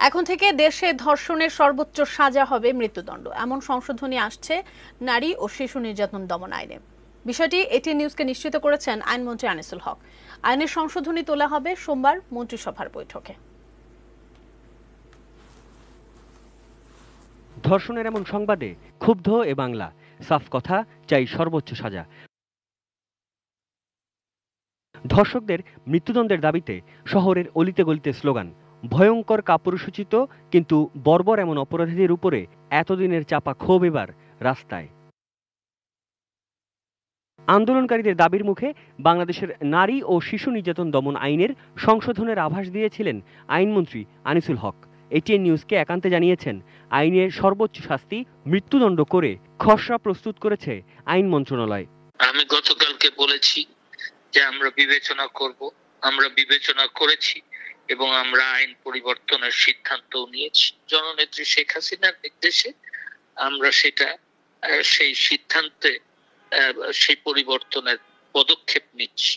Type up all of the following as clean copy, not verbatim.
এখন থেকে দেশে ধর্ষণের সর্বোচ্চ সাজা হবে মৃত্যুদণ্ড, এমন সংশোধনী আসছে নারী ও শিশু নির্যাতন দমন আইনে। বিষয়টি এটিএন নিউজকে নিশ্চিত করেছেন আইনমন্ত্রী আনিসুল হক। আইনের সংশোধনী তোলা হবে সোমবার মন্ত্রিসভার বৈঠকে। ধর্ষণের এমন সংবাদে ক্ষুব্ধ এ বাংলা, সাফ কথা, চাই সর্বোচ্চ সাজা। ধর্ষকদের মৃত্যুদণ্ডের দাবিতে শহরের অলিতে গলিতে স্লোগান। ভয়ঙ্কর কাপুরুষোচিত কিন্তু বর্বর এমন অপরাধীদের উপরে এতদিনের চাপা ক্ষোভ এবার রাস্তায়। আন্দোলনকারীদের দাবির মুখে বাংলাদেশের নারী ও শিশু নির্যাতন দমন আইনের সংশোধনের আভাস দিয়েছিলেন আইনমন্ত্রী আনিসুল হক। এটিএন নিউজকে একান্তে জানিয়েছেন, আইনের সর্বোচ্চ শাস্তি মৃত্যুদণ্ড করে খসড়া প্রস্তুত করেছে আইন মন্ত্রণালয়। আমি গতকালকে বলেছি যে আমরা বিবেচনা করেছি এবং আমরা আইন পরিবর্তনের সিদ্ধান্তও নিয়েছি। জননেত্রী শেখ হাসিনার নির্দেশে আমরা সেই সিদ্ধান্তে সেই পরিবর্তনের পদক্ষেপ নিচ্ছি।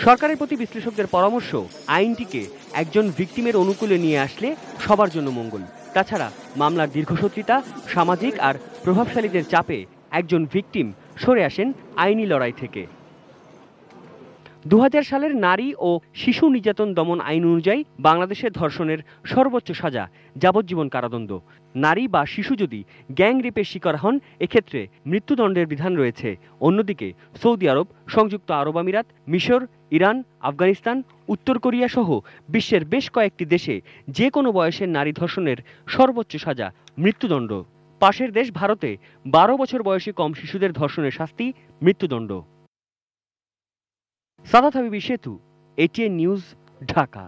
সরকারের প্রতি বিশ্লেষকদের পরামর্শ, আইনটিকে একজন ভিকটিমের অনুকূলে নিয়ে আসলে সবার জন্য মঙ্গল। তাছাড়া মামলার দীর্ঘসূত্রিতা, সামাজিক আর প্রভাবশালীদের চাপে একজন ভিকটিম সরে আসেন আইনি লড়াই থেকে। 2000 সালের নারী ও শিশু নির্যাতন দমন আইন অনুযায়ী বাংলাদেশের ধর্ষণের সর্বোচ্চ সাজা যাবজ্জীবন কারাদণ্ড। নারী বা শিশু যদি গ্যাং রেপের শিকার হন, এক্ষেত্রে মৃত্যুদণ্ডের বিধান রয়েছে। অন্যদিকে সৌদি আরব, সংযুক্ত আরব আমিরাত, মিশর, ইরান, আফগানিস্তান, উত্তর কোরিয়া সহ বিশ্বের বেশ কয়েকটি দেশে যে কোনো বয়সের নারী ধর্ষণের সর্বোচ্চ সাজা মৃত্যুদণ্ড। পাশের দেশ ভারতে 12 বছর বয়সী কম শিশুদের ধর্ষণের শাস্তি মৃত্যুদণ্ড। সাদাত হাবিবি সেতু, এটিএন নিউজ, ঢাকা।